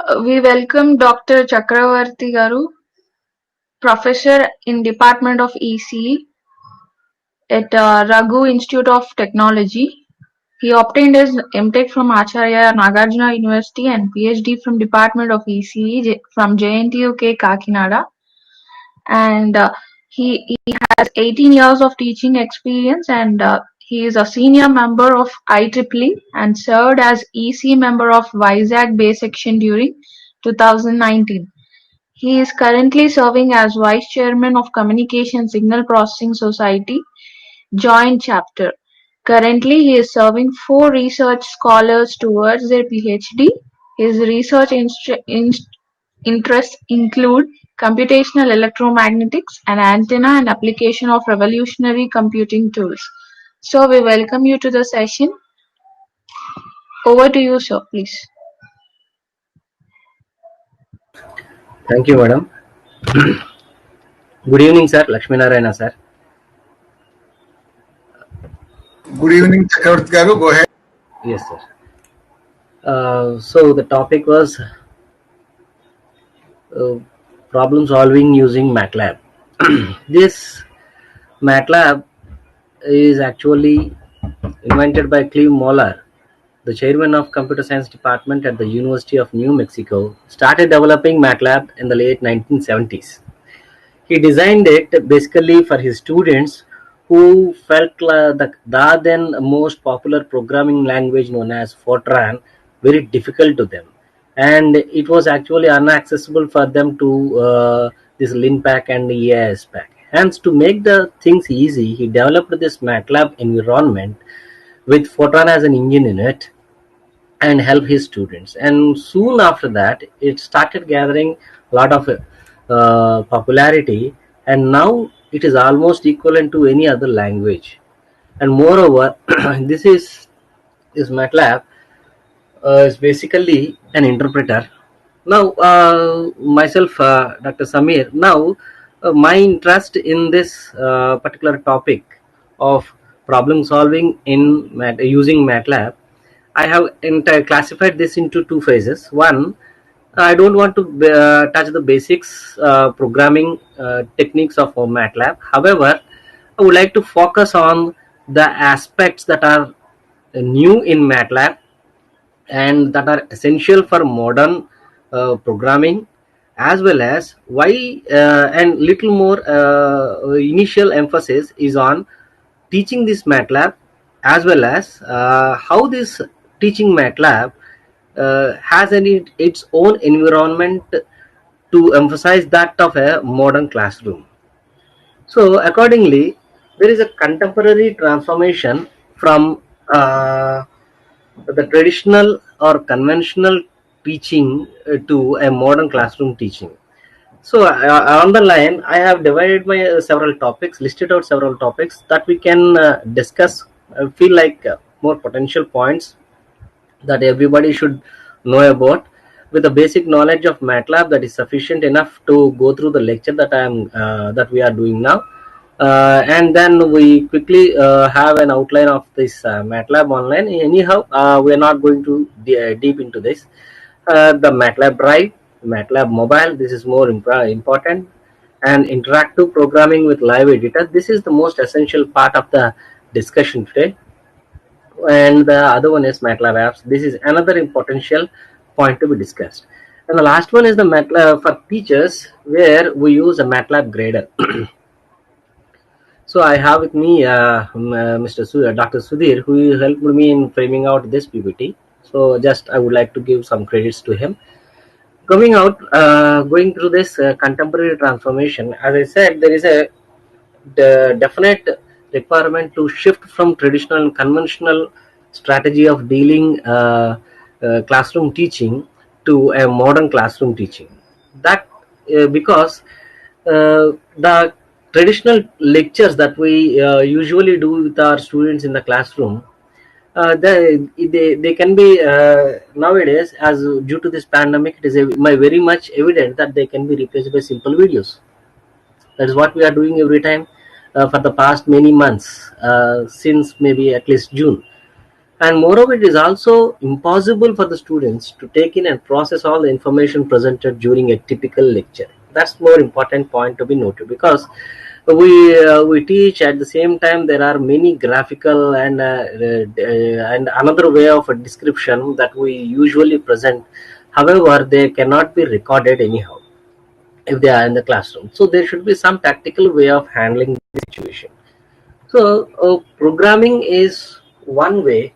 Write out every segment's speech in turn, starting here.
We welcome Dr. Chakravarti Garu, Professor in Department of ECE at Raghu Institute of Technology. He obtained his MTech from Acharya Nagarjuna University and PhD from Department of ECE from JNTUK Kakinada. And he has 18 years of teaching experience, and he is a senior member of IEEE and served as EC member of Vizag Bay section during 2019. He is currently serving as Vice Chairman of Communication Signal Processing Society Joint Chapter. Currently, he is serving 4 research scholars towards their PhD. His research interests include computational electromagnetics and antenna and application of revolutionary computing tools. So, we welcome you to the session. Over to you, sir, please. Thank you, madam. Good evening, sir. Lakshmi Narayana, sir. Good evening, Chakravarti Garu. Go ahead. Yes, sir. So the topic was problem solving using MATLAB. This MATLAB is actually invented by Cleve Moller, the chairman of computer science department at the University of New Mexico. Started developing MATLAB in the late 1970s. He designed it basically for his students who felt the then most popular programming language known as Fortran very difficult to them, and it was actually inaccessible for them to this LinPack and EISPack. Hence, to make the things easy, he developed this MATLAB environment with Fortran as an engine in it and help his students. And soon after that, it started gathering a lot of popularity, and now it is almost equivalent to any other language. And moreover, this MATLAB is basically an interpreter. Now, myself, Dr. Samir. Now, my interest in this particular topic of problem solving in using MATLAB, I have classified this into two phases. One, I don't want to touch the basics programming techniques of MATLAB. However, I would like to focus on the aspects that are new in MATLAB and that are essential for modern programming, as well as why and little more initial emphasis is on teaching this MATLAB, as well as how this teaching MATLAB has its own environment to emphasize that of a modern classroom. So accordingly, there is a contemporary transformation from the traditional or conventional teaching to a modern classroom teaching. So on the line, I have divided my several topics, listed out several topics that we can discuss. Feel like more potential points that everybody should know about, with a basic knowledge of MATLAB that is sufficient enough to go through the lecture that we are doing now. And then we quickly have an outline of this MATLAB online. Anyhow, we are not going to deep into this. The MATLAB Drive, MATLAB Mobile, this is more important, and interactive programming with live editor. This is the most essential part of the discussion today. And the other one is MATLAB apps. This is another potential point to be discussed. And the last one is the MATLAB for teachers, where we use a MATLAB grader. So I have with me Dr. Sudhir, who helped me in framing out this PPT. So just I would like to give some credits to him. Going through this contemporary transformation, as I said, there is a definite requirement to shift from traditional and conventional strategy of dealing classroom teaching to a modern classroom teaching. That because the traditional lectures that we usually do with our students in the classroom, they can be nowadays, as due to this pandemic, it is very much evident that they can be replaced by simple videos. That is what we are doing every time for the past many months, since maybe at least June. And moreover, it is also impossible for the students to take in and process all the information presented during a typical lecture. That's more important point to be noted, because we teach at the same time there are many graphical and another way of a description that we usually present. However, they cannot be recorded anyhow if they are in the classroom. So there should be some tactical way of handling the situation. So programming is one way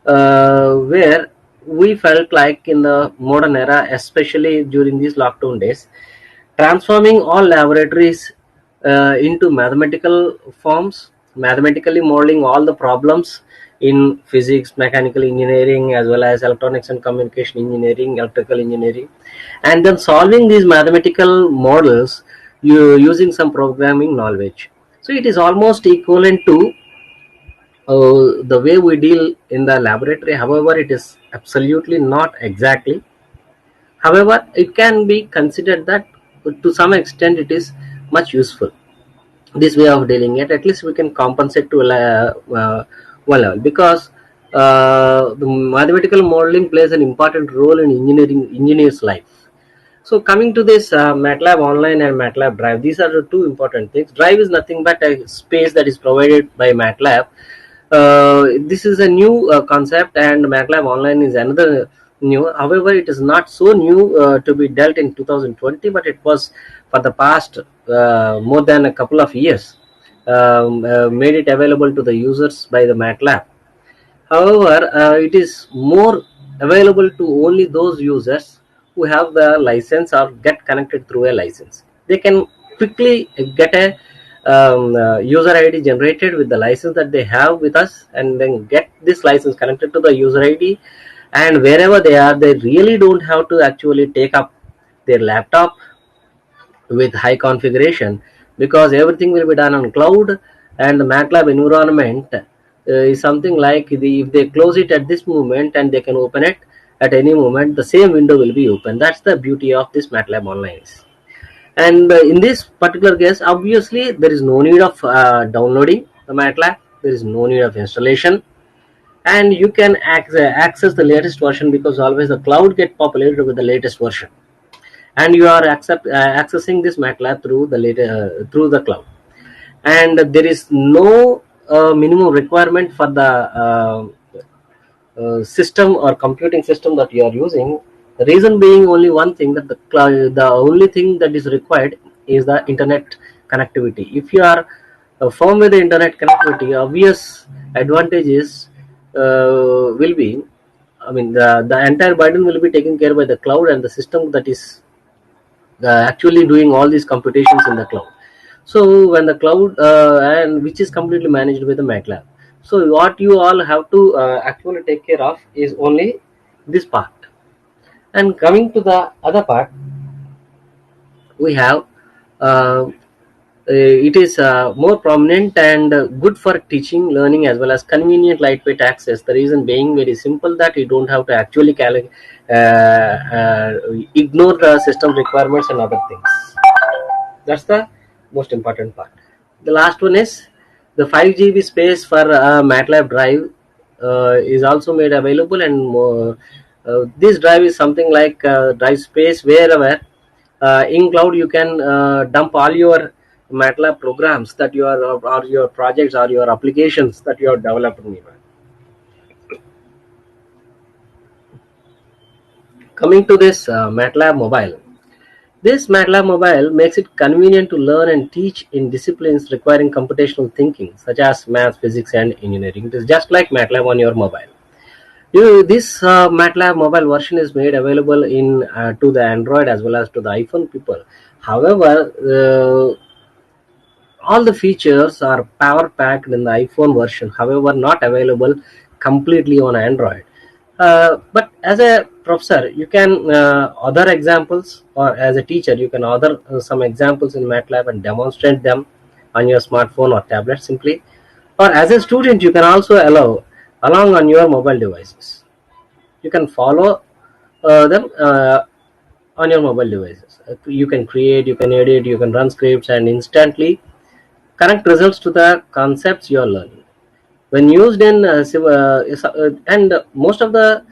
where we felt like in the modern era, especially during these lockdown days, transforming all laboratories into mathematical forms, mathematically modeling all the problems in physics, mechanical engineering, as well as electronics and communication engineering, electrical engineering, and then solving these mathematical models using some programming knowledge. So it is almost equivalent to the way we deal in the laboratory. However, it is absolutely not exactly. However, it can be considered that to some extent it is much useful. This way of dealing it, at least we can compensate to one level, because the mathematical modeling plays an important role in engineers life. So coming to this MATLAB Online and MATLAB Drive, these are the two important things. Drive is nothing but a space that is provided by MATLAB. This is a new concept, and MATLAB Online is another new. However, it is not so new to be dealt in 2020, but it was for the past more than a couple of years made it available to the users by the MATLAB. However, it is more available to only those users who have the license or get connected through a license. They can quickly get a user ID generated with the license that they have with us, and then get this license connected to the user ID. And wherever they are, they really don't have to actually take up their laptop with high configuration, because everything will be done on cloud. And the MATLAB environment is something like if they close it at this moment and they can open it at any moment, the same window will be open. That's the beauty of this MATLAB Online. And in this particular case, obviously there is no need of downloading the MATLAB, there is no need of installation, and you can access the latest version, because always the cloud get populated with the latest version, and you are accessing this MATLAB through the through the cloud. And there is no minimum requirement for the system or computing system that you are using. The reason being only one thing, that the only thing that is required is the internet connectivity. If you are firm with the internet connectivity, obvious advantages will be, I mean, the entire burden will be taken care by the cloud and the system that is actually doing all these computations in the cloud. So when the cloud and which is completely managed with the MATLAB. So what you all have to actually take care of is only this part. And coming to the other part, we have it is more prominent and good for teaching, learning, as well as convenient, lightweight access. The reason being very simple, that you don't have to actually ignore the system requirements and other things. That's the most important part. The last one is the 5 GB space for MATLAB Drive is also made available, and this drive is something like drive space wherever in cloud you can dump all your MATLAB programs that you are, or your projects or your applications that you have developed in it. Coming to this MATLAB Mobile. This MATLAB Mobile makes it convenient to learn and teach in disciplines requiring computational thinking, such as math, physics, and engineering. It is just like MATLAB on your mobile. This MATLAB mobile version is made available in to the Android as well as to the iPhone people. However, all the features are power packed in the iPhone version. However, not available completely on Android. But as a professor, you can other examples, or as a teacher, you can other some examples in MATLAB and demonstrate them on your smartphone or tablet simply. Or as a student, you can also allow along on your mobile devices. You can follow them on your mobile devices. You can create, you can edit, you can run scripts, and instantly connect results to the concepts you are learning. When used in and most of the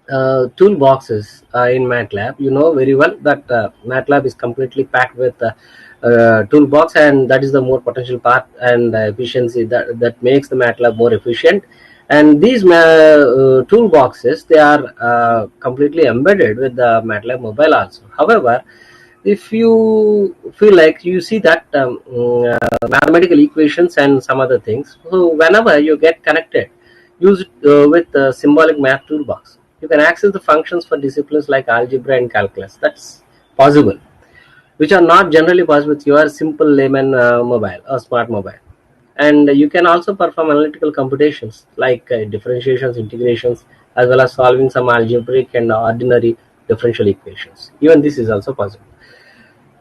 toolboxes in MATLAB, you know very well that MATLAB is completely packed with toolbox, and that is the more potential part and efficiency that makes the MATLAB more efficient. And these toolboxes, they are completely embedded with the MATLAB mobile also. However, if you feel like you see that mathematical equations and some other things, so whenever you get connected, use it with symbolic math toolbox. You can access the functions for disciplines like algebra and calculus. That's possible, which are not generally possible with your simple layman mobile or smart mobile. And you can also perform analytical computations like differentiations, integrations, as well as solving some algebraic and ordinary differential equations. Even this is also possible.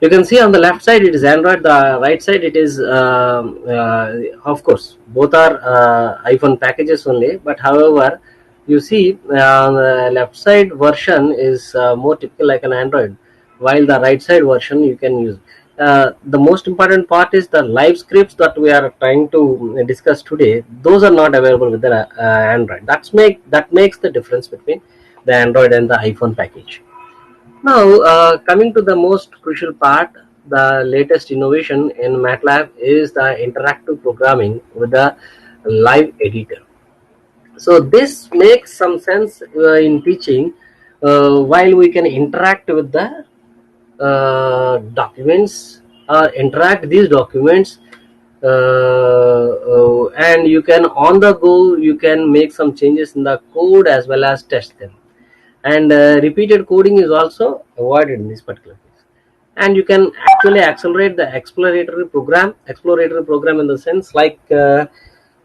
You can see on the left side it is Android, the right side it is of course both are iPhone packages only, but however you see the left side version is more typical like an Android, while the right side version you can use. The most important part is the live scripts that we are trying to discuss today. Those are not available with the Android. That makes the difference between the Android and the iPhone package. Now, coming to the most crucial part, the latest innovation in MATLAB is the interactive programming with the live editor. So this makes some sense in teaching, while we can interact with the documents or interact these documents, and you can on the go you can make some changes in the code as well as test them. And repeated coding is also avoided in this particular case. And you can actually accelerate the exploratory program in the sense like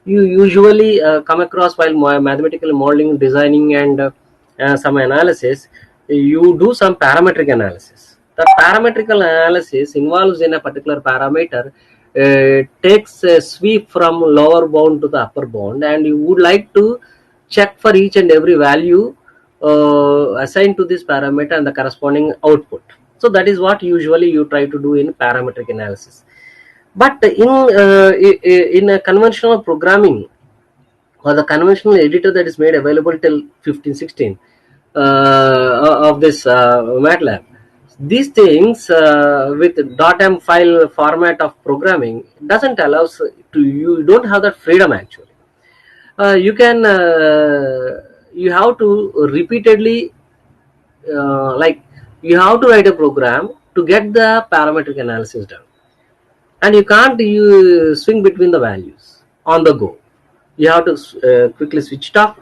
you usually come across while mathematical modeling, designing, and some analysis. You do some parametric analysis. The parametrical analysis involves in a particular parameter takes a sweep from lower bound to the upper bound, and you would like to check for each and every value assigned to this parameter and the corresponding output. So that is what usually you try to do in parametric analysis. But in a conventional programming or the conventional editor that is made available till 1516 of this MATLAB, these things with .m file format of programming doesn't allow to, you don't have that freedom actually. You can you have to repeatedly like you have to write a program to get the parametric analysis done, and you can't you swing between the values on the go. You have to quickly switch it off,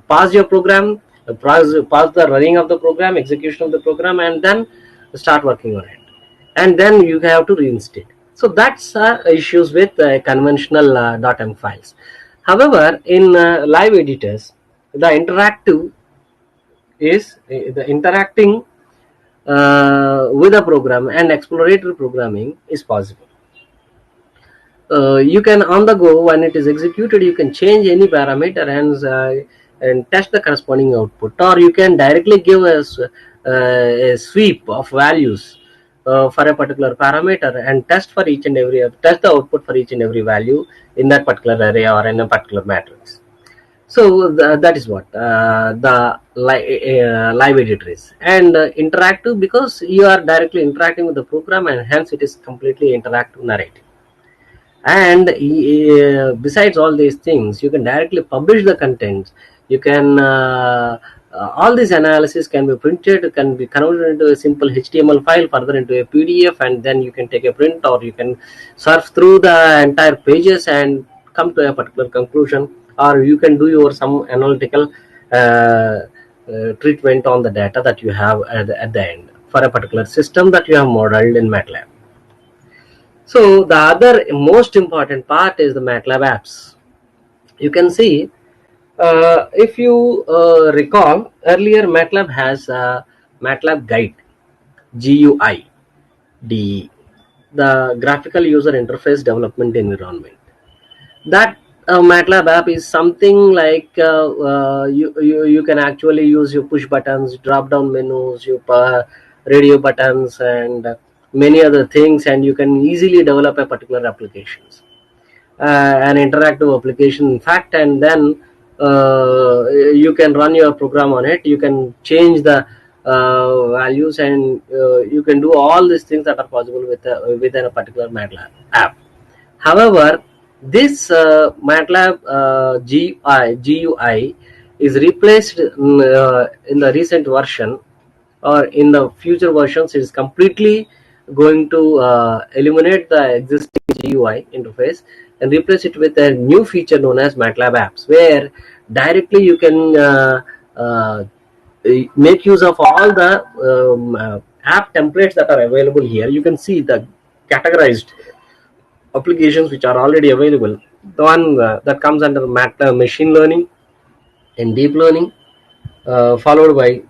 pause your program, pause the running of the program, execution of the program, and then start working on it, and then you have to reinstate. So that's issues with conventional .m files. However, in live editors, the interactive is the interacting with a program and exploratory programming is possible. You can on the go when it is executed, you can change any parameter and test the corresponding output, or you can directly give a sweep of values for a particular parameter and test the output for each and every value in that particular array or in a particular matrix. So that is what the live editor is, and interactive because you are directly interacting with the program, and hence it is completely interactive narrative. And besides all these things, you can directly publish the contents. You can all these analysis can be printed, can be converted into a simple HTML file, further into a PDF, and then you can take a print, or you can surf through the entire pages and come to a particular conclusion, or you can do your some analytical treatment on the data that you have at the end for a particular system that you have modeled in MATLAB. So the other most important part is the MATLAB apps. You can see, if you recall earlier, MATLAB has MATLAB Guide, GUI, the graphical user interface development environment. That MATLAB app is something like you can actually use your push buttons, drop down menus, your radio buttons, and many other things, and you can easily develop a particular applications. an interactive application in fact, and then you can run your program on it. You can change the values, and you can do all these things that are possible within a particular MATLAB app. However, this MATLAB GUI is replaced in the recent version, or in the future versions. It is completely going to eliminate the existing GUI interface and replace it with a new feature known as MATLAB apps, where directly you can uh, make use of all the app templates that are available here. You can see the categorized applications which are already available. The one that comes under MATLAB machine learning and deep learning, followed by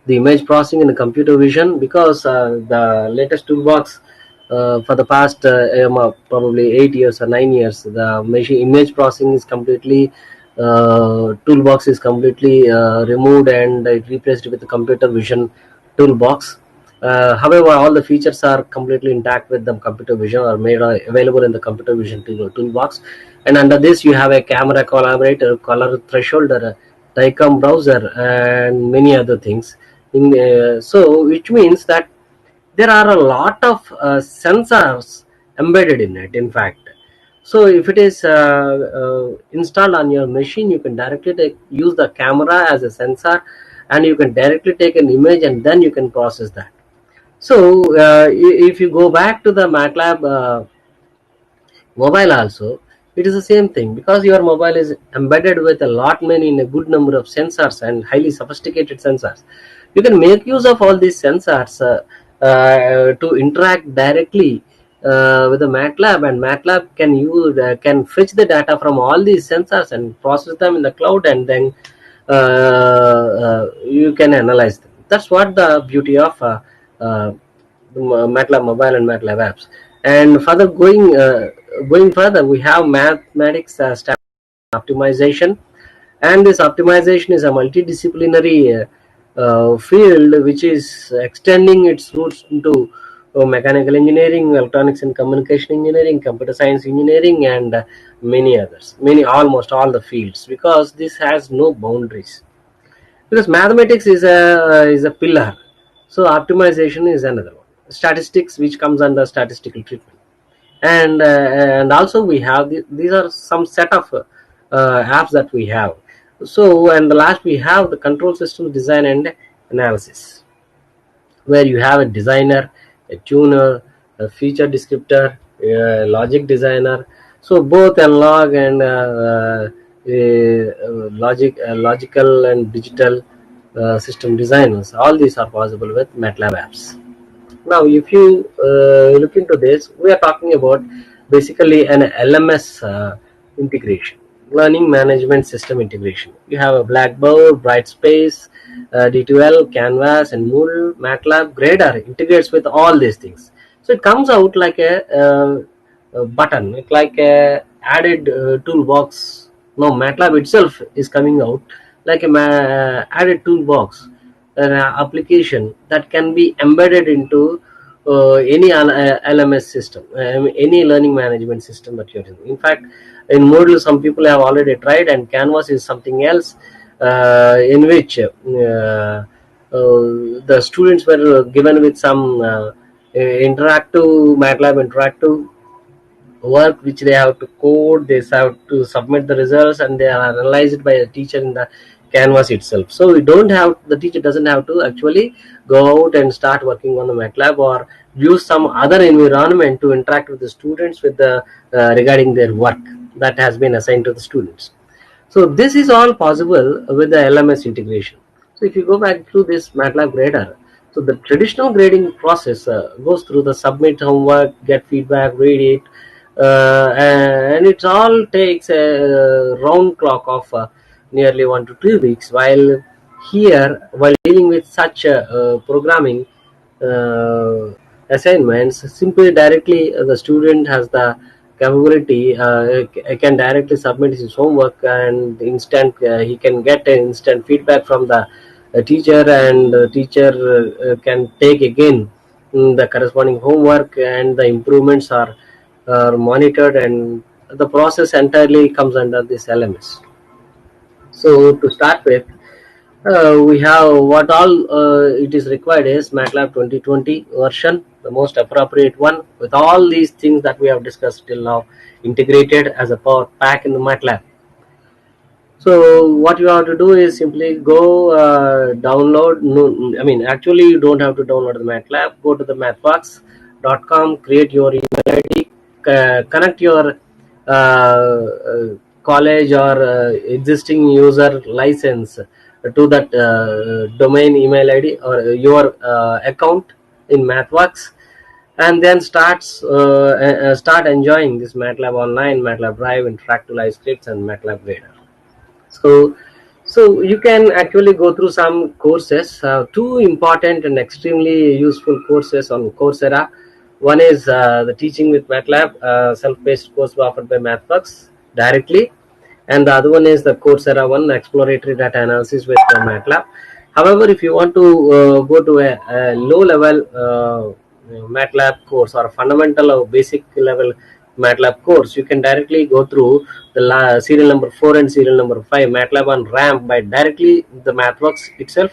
the image processing and the computer vision, because the latest toolbox for the past probably 8 years or 9 years, the machine image processing is completely toolbox is completely removed, and it replaced with the computer vision toolbox. However, all the features are completely intact with the computer vision, or made available in the computer vision toolbox. And under this, you have a camera collaborator, color thresholder, DICOM browser, and many other things. So, which means that there are a lot of sensors embedded in it. In fact, so if it is installed on your machine, you can directly use the camera as a sensor, and you can directly take an image, and then you can process that. So if you go back to the MATLAB mobile also, it is the same thing, because your mobile is embedded with a lot many in a good number of sensors and highly sophisticated sensors. You can make use of all these sensors to interact directly with the MATLAB, and MATLAB can fetch the data from all these sensors and process them in the cloud, and then you can analyze them. That's what the beauty of MATLAB mobile and MATLAB apps. And further going further, we have mathematics optimization, and this optimization is a multidisciplinary field which is extending its roots into mechanical engineering, electronics and communication engineering, computer science engineering, and many others, almost all the fields, because this has no boundaries. Because mathematics is a pillar, so optimization is another one. Statistics, which comes under statistical treatment, and also we have these are some set of apps that we have. So, and the last, we have the control system design and analysis, where you have a designer, a tuner, a feature descriptor, a logic designer. So both analog and logical and digital system designers, all these are possible with MATLAB apps. Now, if you look into this, we are talking about basically an LMS integration, learning management system integration. You have a Blackboard, Brightspace, D2L, Canvas, and Moodle. MATLAB Grader integrates with all these things. So it comes out like a button, it's like a added toolbox. No, MATLAB itself is coming out like a added toolbox, an application that can be embedded into any LMS system, any learning management system that you're using. In fact, in Moodle, some people have already tried, and Canvas is something else in which the students were given with some interactive MATLAB interactive work, which they have to code, they have to submit the results, and they are analyzed by a teacher in the Canvas itself. So we don't have, the teacher doesn't have to actually go out and start working on the MATLAB, or use some other environment to interact with the students with the regarding their work that has been assigned to the students. So this is all possible with the LMS integration. So if you go back to this MATLAB grader, so the traditional grading process goes through the submit homework, get feedback, read it, and it all takes a round clock of nearly 1 to 2 weeks. While here, while dealing with such programming assignments, simply directly the student has the capability, can directly submit his homework, and instant he can get an instant feedback from the teacher, and the teacher can take again the corresponding homework, and the improvements are are monitored, and the process entirely comes under this LMS. So to start with, we have what all it is required is MATLAB 2020 version, the most appropriate one, with all these things that we have discussed till now integrated as a power pack in the MATLAB. So what you have to do is simply go download. No, I mean, actually, you don't have to download the MATLAB. Go to the mathbox.com, create your email ID, connect your college or existing user license to that domain email ID or your account in MathWorks, and then start enjoying this MATLAB Online, MATLAB Drive, Interactive Live Scripts, and MATLAB Reader. So you can actually go through some courses, two important and extremely useful courses on Coursera. One is the Teaching with MATLAB, self-paced course offered by MathWorks directly, and the other one is the Coursera one, exploratory data analysis with MATLAB. However, if you want to go to a low-level MATLAB course or a fundamental or basic level MATLAB course, you can directly go through the serial number 4 and serial number 5 MATLAB on ramp by directly the MathWorks itself,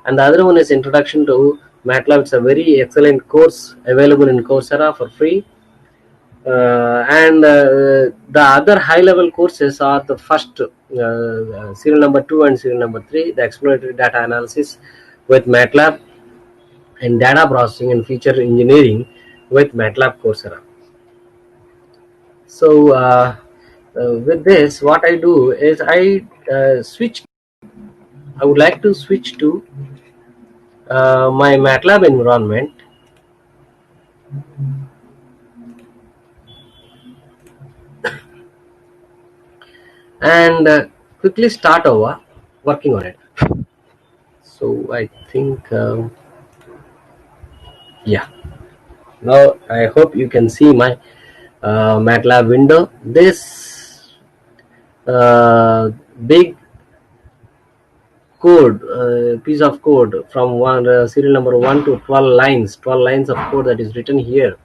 and the other one is Introduction to MATLAB. It's a very excellent course available in Coursera for free. And the other high level courses are the first serial number 2 and serial number 3, the exploratory data analysis with MATLAB, and data processing and feature engineering with MATLAB Coursera. So with this, what I do is I would like to switch to my MATLAB environment, and quickly start over working on it. So I think yeah, now I hope you can see my MATLAB window. This big code, piece of code from one serial number 1 to 12 lines of code that is written here,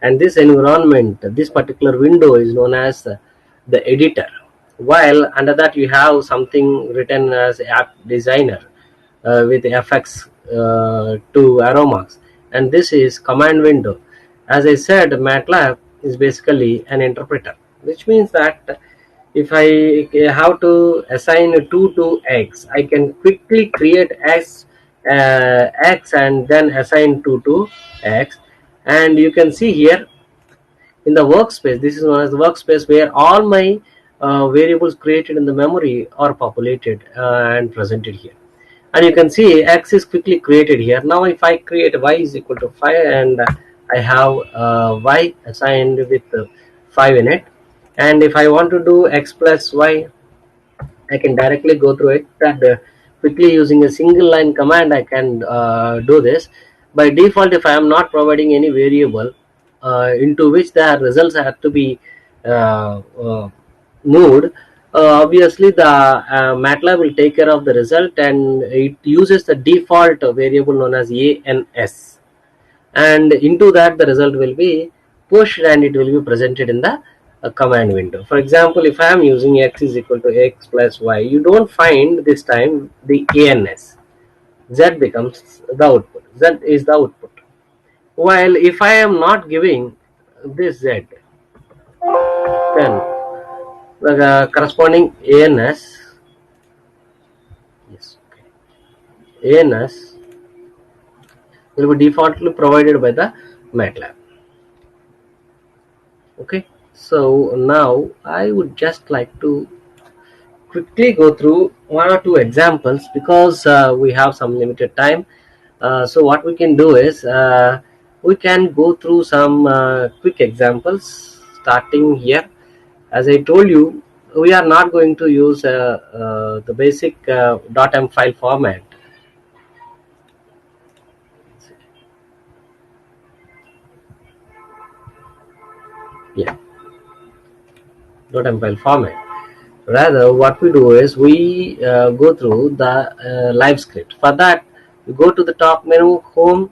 and this environment, this particular window is known as the editor, while under that you have something written as app designer with fx to arrow marks, and this is command window. As I said, MATLAB is basically an interpreter, which means that if I have to assign 2 to x, I can quickly create x and then assign 2 to x. And you can see here in the workspace, this is known as the workspace, where all my variables created in the memory are populated and presented here. And you can see x is quickly created here. Now if I create y is equal to 5, and I have y assigned with 5 in it, and if I want to do x plus y, I can directly go through it, and quickly using a single line command I can do this. By default, if I am not providing any variable into which the results have to be moved, obviously the MATLAB will take care of the result, and it uses the default variable known as ANS, and into that the result will be pushed and it will be presented in the command window. For example, if I am using x is equal to x plus y, you don't find this time the ANS. Z becomes the output. Z is the output. While if I am not giving this Z, then the corresponding ANS, yes, okay, ANS will be defaultly provided by the MATLAB. Okay, so now I would just like to quickly go through one or two examples, because we have some limited time. So what we can do is we can go through some quick examples starting here. As I told you, we are not going to use the basic .m file format. Yeah, .m file format. Rather, what we do is we go through the live script. For that, you go to the top menu, home,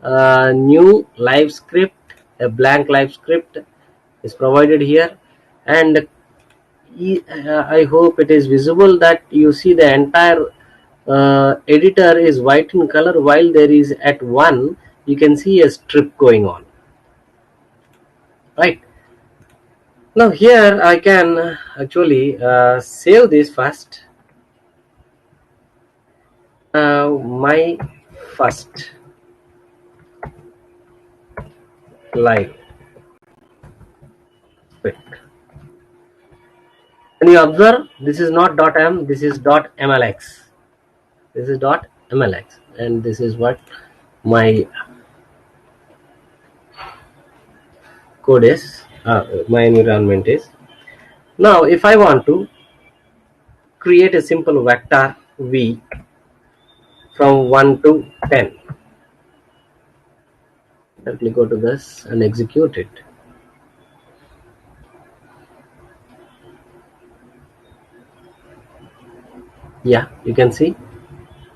new live script, a blank live script, is provided here, and I hope it is visible that you see the entire editor is white in color, while there is at one you can see a strip going on, right? Now here I can actually save this first, my first live script. And you observe this is not .m, this is .mlx. This is .mlx, and this is what my code is, my environment is. Now if I want to create a simple vector v from 1 to 10, let me go to this and execute it. Yeah, you can see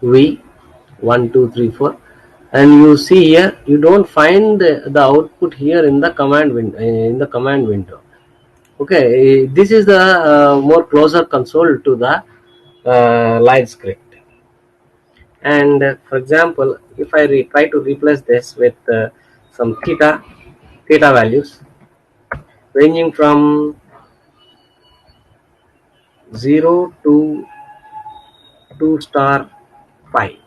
v 1 2 3 4, and you see here you don't find the output here in the command window. Okay, this is the more closer console to the live script. And for example, if I try to replace this with some theta values ranging from 0 to 2 star pi,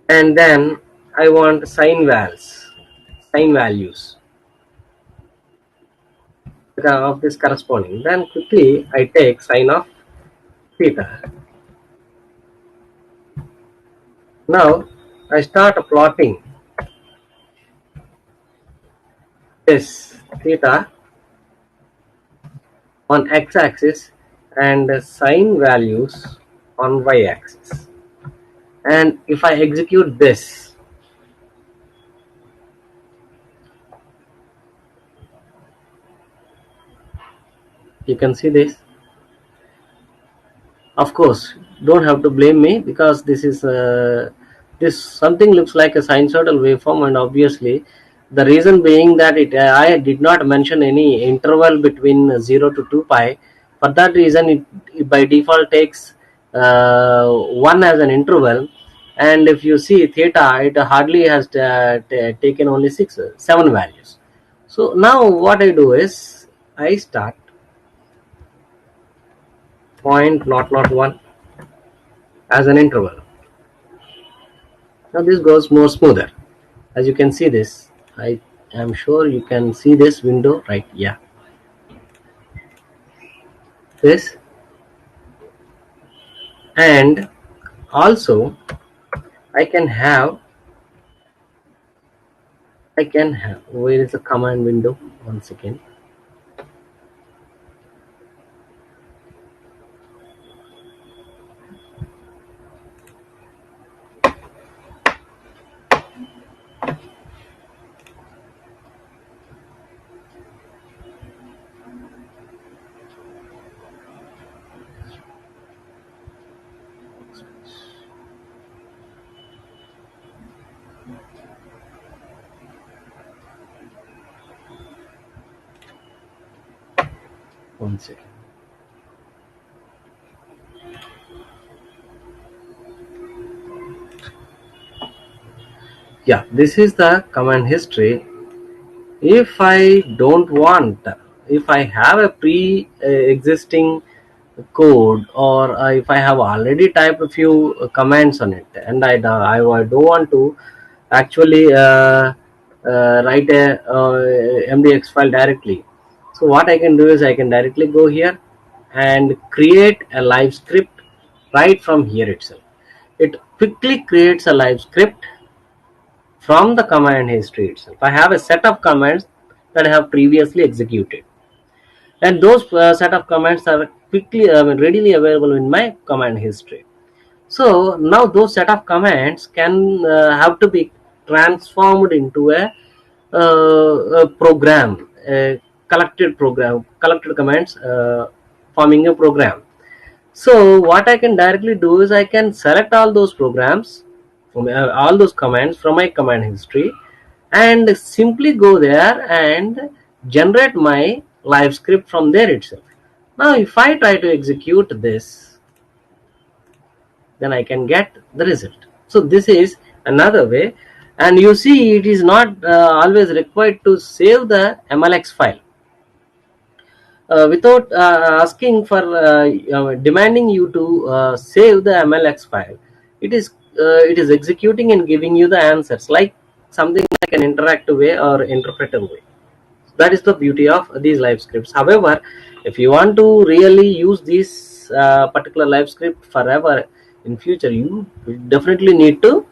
and then I want sine values of this corresponding, then quickly I take sine of theta. Now I start plotting this theta on x-axis and sine values on y-axis, and if I execute this, you can see this. Of course, don't have to blame me, because this is this something looks like a sinusoidal waveform, and obviously the reason being that I did not mention any interval between 0 to 2 pi. For that reason it by default takes 1 as an interval, and if you see theta, it hardly has taken only 7 values. So now what I do is I start 0.001 as an interval. Now this goes more smoother. As you can see this, I am sure you can see this window, right? Yeah, this, and also I can have where is the command window? One second. One second. Yeah, this is the command history. If I don't want, if I have a pre-existing code, or if I have already typed a few commands on it, and I don't want to actually write a MDX file directly. So what I can do is I can directly go here and create a live script right from here itself. It quickly creates a live script from the command history itself. I have a set of commands that I have previously executed, and those set of commands are quickly readily available in my command history. So now those set of commands can have to be transformed into a program, a collected commands forming a program. So what I can directly do is I can select all those programs from all those commands from my command history, and simply go there and generate my live script from there itself. Now if I try to execute this, then I can get the result. So this is another way, and you see it is not always required to save the MLX file without demanding you to save the MLX file. It is executing and giving you the answers like something like an interactive way or interpretive way. That is the beauty of these live scripts. However, if you want to really use this particular live script forever in future, you definitely need to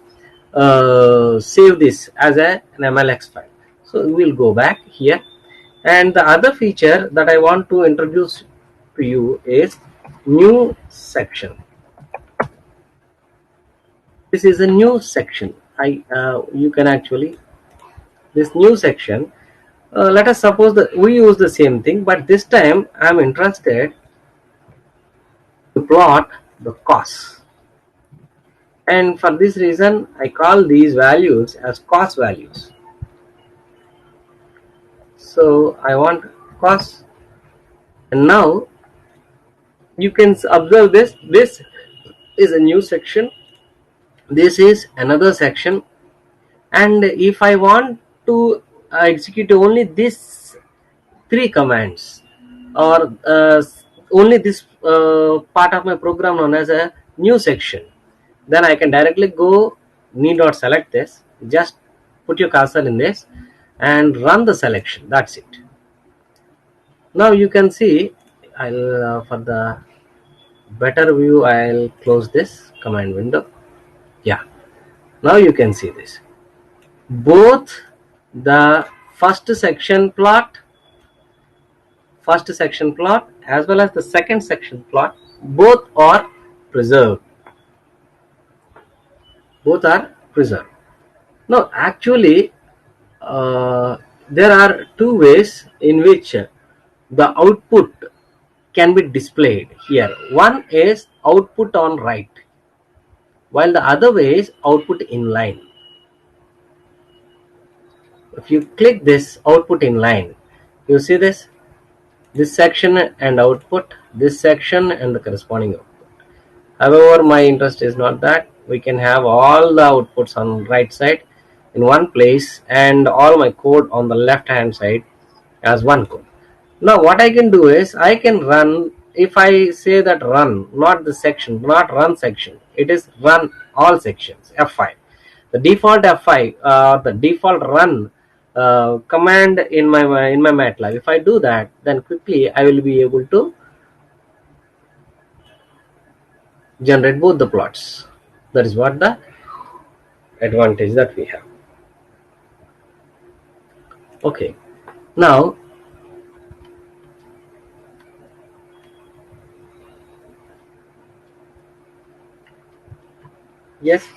save this as an MLX file. So we will go back here, and the other feature that I want to introduce to you is new section. This is a new section. You can actually, this new section, let us suppose that we use the same thing, but this time I am interested to plot the cost, and for this reason I call these values as cost values. So I want cost, and now you can observe this is a new section, this is another section, and if I want to execute only these three commands, or only this part of my program known as a new section, then I can directly go, need not select this, just put your cursor in this and run the selection. That's it. Now you can see, I'll for the better view I'll close this command window. Yeah, now you can see this, both the first section plot as well as the second section plot, both are preserved. Both are preserved. Now actually there are two ways in which the output can be displayed here. One is output on right, while the other way is output inline. If you click this output inline, you see this section and output, this section and the corresponding output. However, my interest is not that. We can have all the outputs on right side in one place and all my code on the left hand side as one code. Now what I can do is I can run, if I say that run, not the section, not run section, it is run all sections, F5. The default F5, the default run command in my MATLAB, if I do that, then quickly I will be able to generate both the plots. That is what the advantage that we have. Okay, now yes,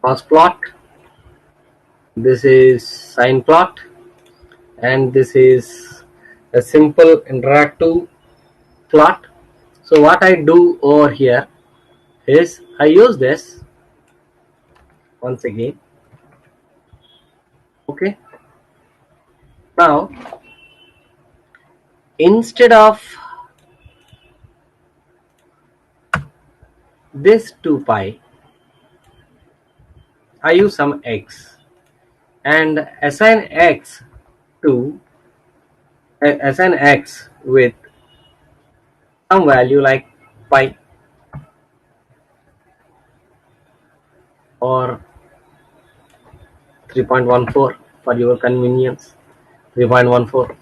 cost plot, this is sine plot, and this is a simple interactive plot. So what I do over here is I use this once again. Okay, now instead of this 2 pi, I use some x and assign x to assign x with some value like pi or 3.14 for your convenience, 3.14.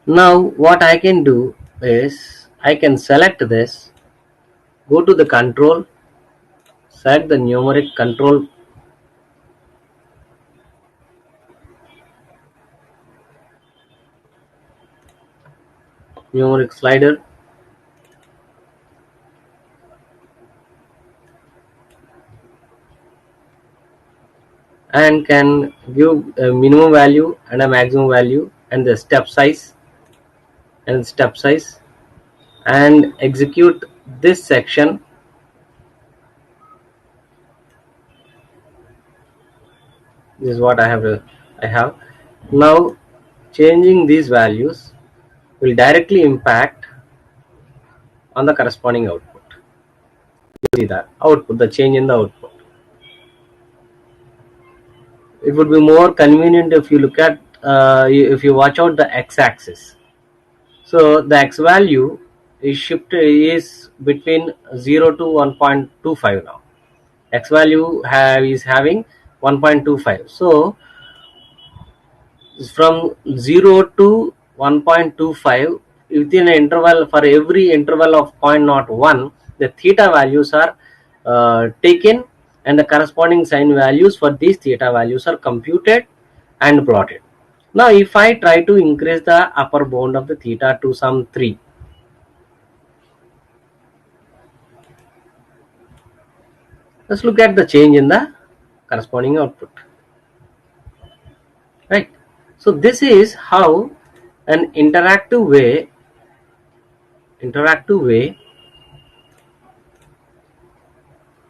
Now what I can do is I can select this, go to the control, select the numeric control, numeric slider, and can give a minimum value and a maximum value and the step size and execute this section. This is what I have now. Changing these values will directly impact on the corresponding output. You see that output, the change in the output. It would be more convenient if you look at if you watch out the x-axis. So the x value is between 0 to 1.25 now. X value is having 1.25. So from 0 to 1.25, within an interval, for every interval of 0.01, the theta values are taken, and the corresponding sine values for these theta values are computed and plotted. Now if I try to increase the upper bound of the theta to some 3, let's look at the change in the corresponding output, right? So this is how an interactive way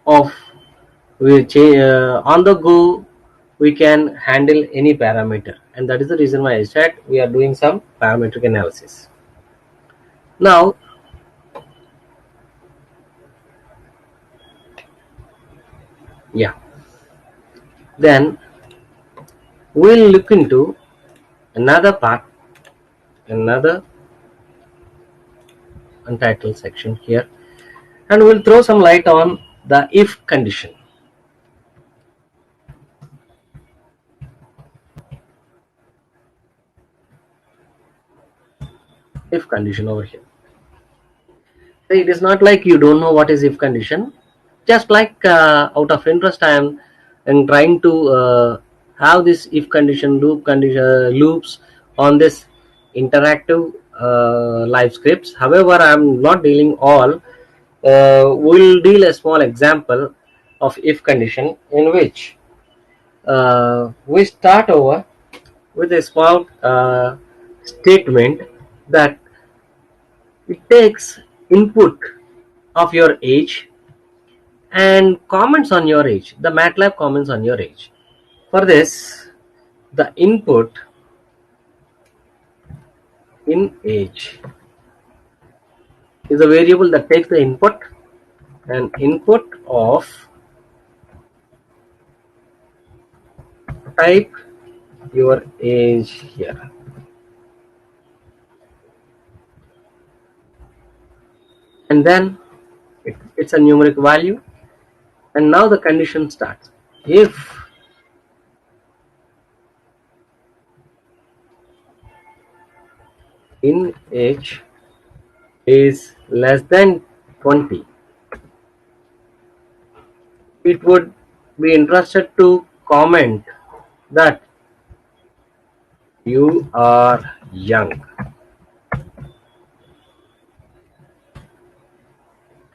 of which on the go we can handle any parameter, and that is the reason why I said we are doing some parametric analysis. Now then we'll look into another part, another untitled section here, and we'll throw some light on the if condition. If condition over here. It is not like you don't know what is if condition. Just like out of interest, I am trying to have this if condition loops on this interactive live scripts. However, I am not dealing all. We'll deal a small example of if condition in which we start over with a small statement that it takes input of your age and comments on your age. The MATLAB comments on your age. For this, the input in age is a variable that takes the input, and input of type your age here. And then it's a numeric value, and now the condition starts. If in age is less than 20, it would be interested to comment that you are young.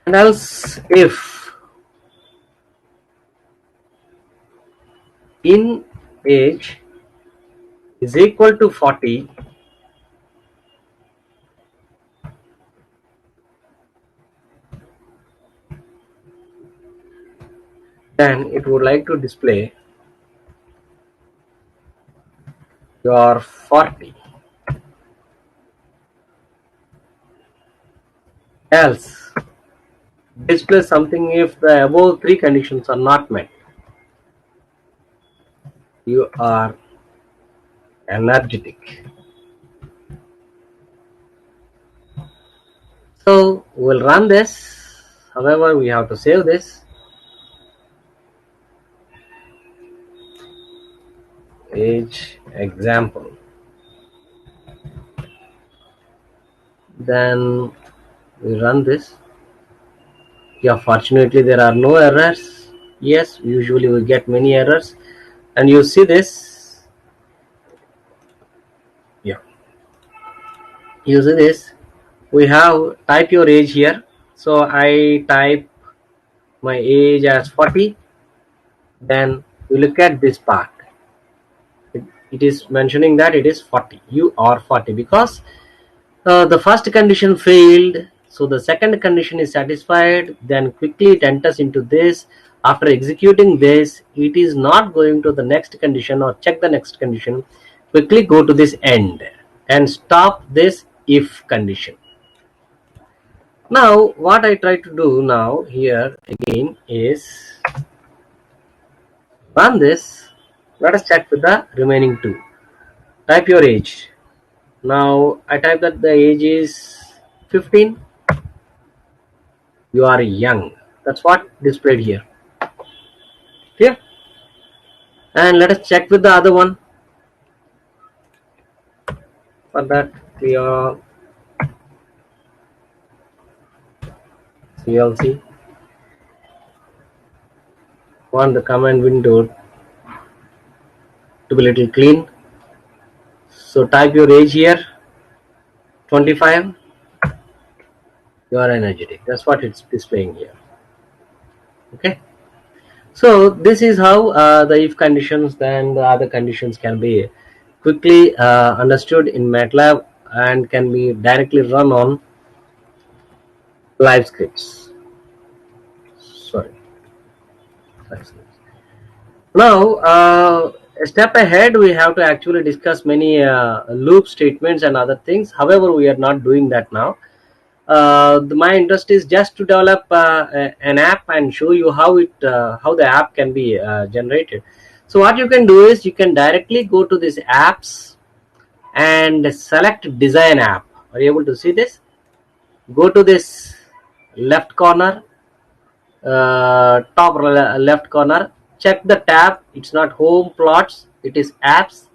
And else, if in age is equal to 40, then it would like to display you are 40. Else, display something if the above three conditions are not met. You are energetic. So we'll run this. However, we have to save this. Age example. Then we run this. Yeah, fortunately there are no errors. Yes, usually we get many errors, and you see this. Yeah, you see this. We have type your age here. So I type my age as 40. Then You look at this part. It is mentioning that it is 40. You are 40 because the first condition failed. So the second condition is satisfied. Then quickly it enters into this. After executing this, it is not going to the next condition or check the next condition. Quickly go to this end and stop this if condition. Now what I try to do now here again is run this. Let us check with the remaining two. Type your age. Now I type that the age is 15. You are young. That's what displayed here. Here. And let us check with the other one. For that we are CLC. Want the command window to be little clean. So type your age here. 25. You are energetic. That's what it's displaying here. Okay. So this is how the if conditions and the other conditions can be quickly understood in MATLAB and can be directly run on live scripts. Sorry. Now, a step ahead, we have to actually discuss many loop statements and other things. However, we are not doing that now. My interest is just to develop an app and show you how the app can be generated. So what you can do is you can directly go to this apps and select design app. Are you able to see this? Go to this left corner, top left corner, check the tab. It's not home plots, it is apps,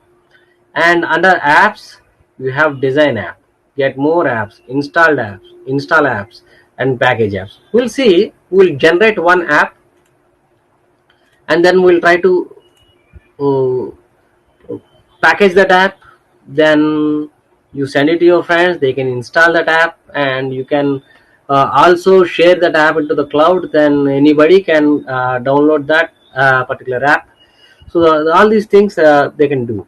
and under apps you have design app, get more apps, install apps and package apps. We'll see, we'll generate one app and then we'll try to package that app. Then you send it to your friends, they can install that app, and you can also share that app into the cloud. Then anybody can download that particular app. So all these things they can do.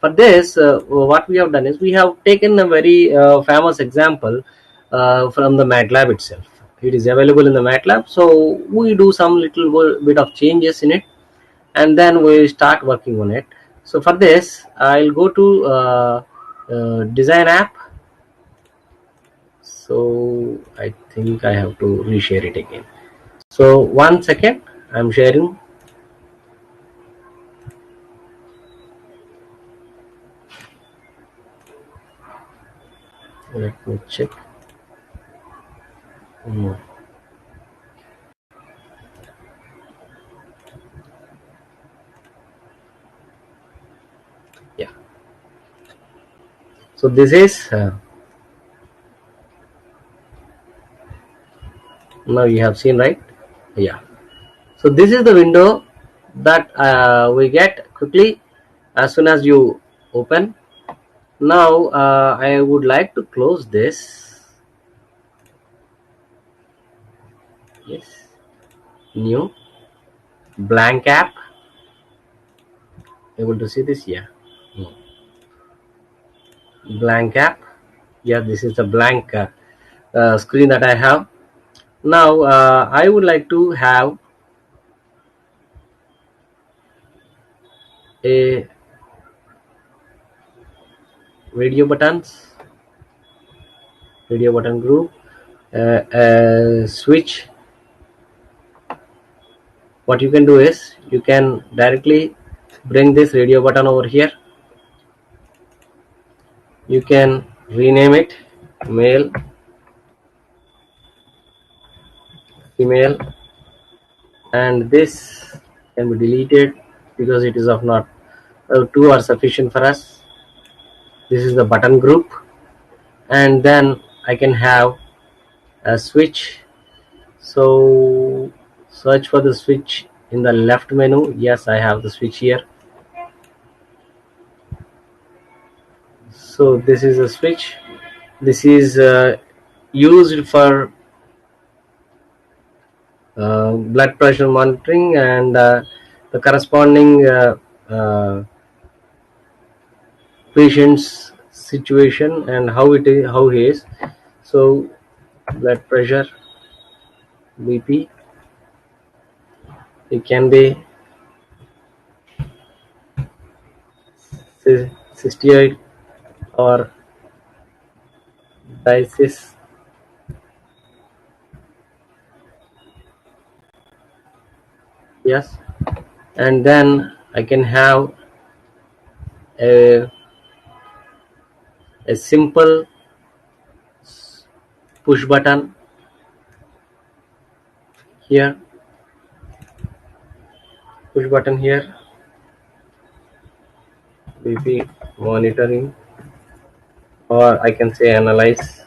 For this, what we have done is we have taken a very famous example from the MATLAB itself. It is available in the MATLAB, so we do some little bit of changes in it and then we start working on it. So for this I'll go to design app. So I think I have to reshare it again. So 1 second, I'm sharing. Let me check. Yeah. So this is now you have seen, right? Yeah. So this is the window that we get quickly as soon as you open. Now I would like to close this. Yes. New blank app. Able to see this? Yeah. Blank app. Yeah, this is the blank screen that I have. Now I would like to have a radio button group, switch. What you can do is you can directly bring this radio button over here. You can rename it male, female, and this can be deleted because it is of not two are sufficient for us. This is the button group, and then I can have a switch. So search for the switch in the left menu. Yes, I have the switch here. So this is a switch. This is used for blood pressure monitoring and the corresponding patient's situation and how he is. So blood pressure, BP, it can be cystoid or diastasis. Yes, and then I can have a simple push button here, BP monitoring, or I can say analyze.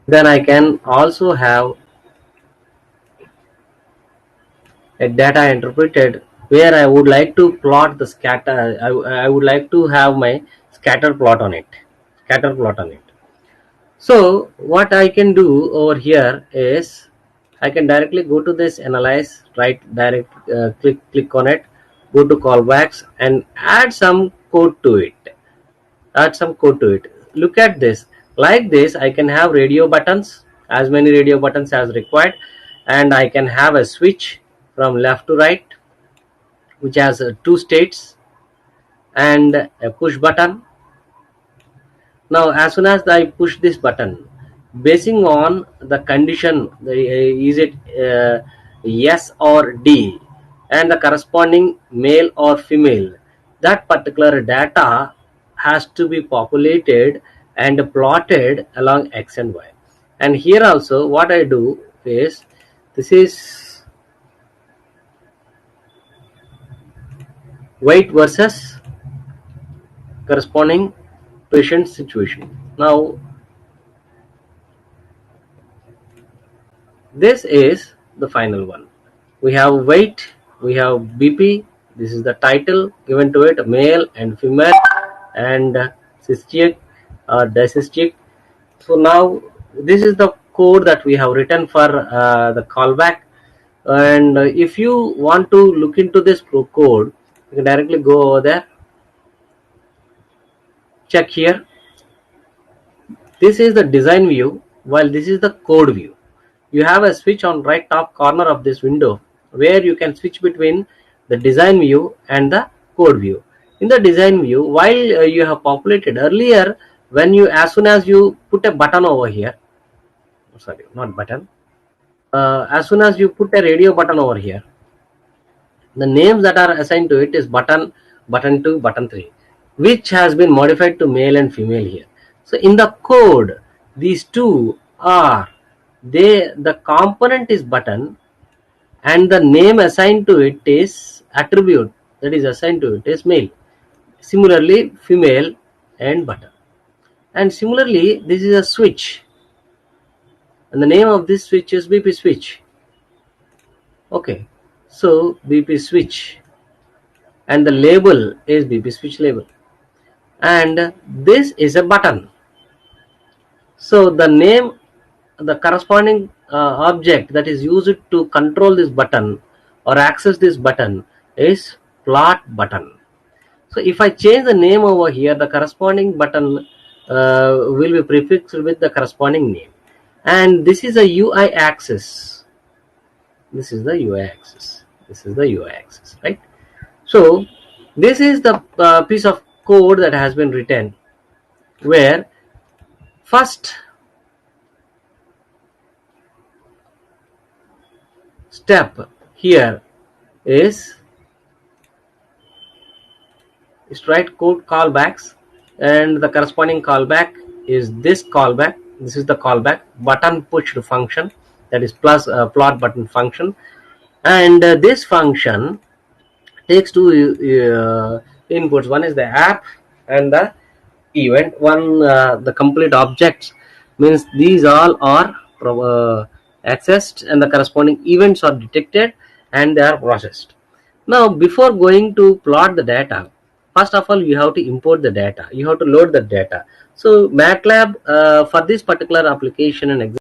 Then I can also have a data interpreted where I would like to plot the scatter. I would like to have my scatter plot on it. So what I can do over here is I can directly go to this analyze, click on it, go to callbacks and add some code to it. Look at this. Like this, I can have radio buttons, as many radio buttons as required, and I can have a switch from left to right, which has two states, and a push button. Now, as soon as I push this button, basing on the condition, is it yes or D, and the corresponding male or female, that particular data has to be populated and plotted along X and Y. And here also what I do is, this is weight versus corresponding patient situation. Now this is the final one. We have weight, we have BP, this is the title given to it, male and female, and cystic or dyscystic. So now this is the code that we have written for the callback, and if you want to look into this code, you can directly go over there, check here. This is the design view, while this is the code view. You have a switch on right top corner of this window where you can switch between the design view and the code view. In the design view, while you have populated earlier, when you, as soon as you put a button over here, sorry, not button, as soon as you put a radio button over here, the names that are assigned to it is button 2, button 3, which has been modified to male and female here. So in the code, these two are, the component is button and the name assigned to it is attribute that is assigned to it is male. Similarly, female and button. And similarly, this is a switch, and the name of this switch is BP switch. Okay, so BP switch, and the label is BP switch label, and this is a button. So the name, the corresponding object that is used to control this button or access this button is plot button. So if I change the name over here, the corresponding button will be prefixed with the corresponding name. And this is a UI axis. This is the UI axis, right? So this is the piece of code that has been written, where first step here is to write code callbacks, and the corresponding callback is this callback. This is the callback button pushed function, that is plus plot button function, and this function takes two inputs. One is the app and the event. One the complete objects, means these all are accessed and the corresponding events are detected and they are processed. Now before going to plot the data, first of all you have to import the data, you have to load the data. So MATLAB, for this particular application and example,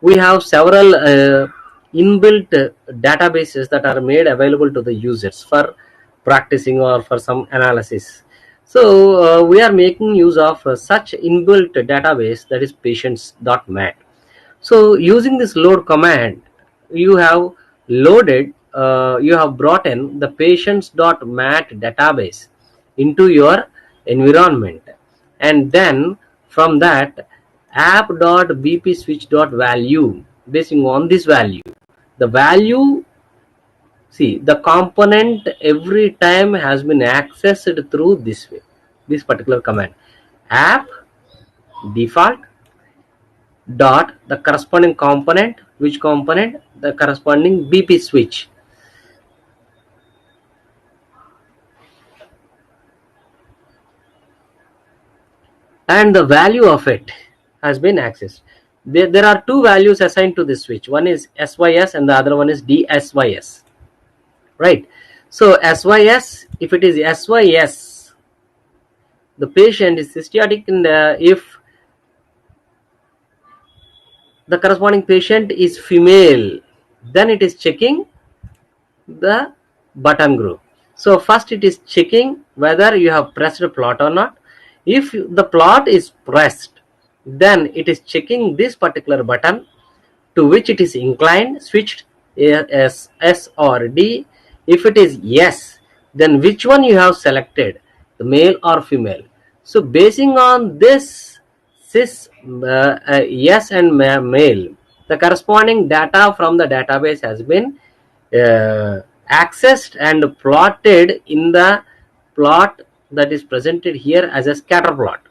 we have several inbuilt databases that are made available to the users for practicing or for some analysis. So we are making use of such inbuilt database, that is patients.mat. So using this load command, you have you have brought in the patients.mat database into your environment, and then from that app.bpswitch.value, basing on this value, the value, see, the component every time has been accessed through this way, this particular command, app default dot the corresponding component, which component, the corresponding BP switch, and the value of it has been accessed. There are two values assigned to this switch, one is SYS and the other one is DSYS, right? So SYS, if it is SYS, the patient is cystotic, and if the corresponding patient is female, then it is checking the button group. So first it is checking whether you have pressed plot or not. If the plot is pressed, then it is checking this particular button to which it is inclined, switched, S or D. If it is yes, then which one you have selected, the male or female. So basing on this cis yes and male, the corresponding data from the database has been accessed and plotted in the plot that is presented here as a scatter plot.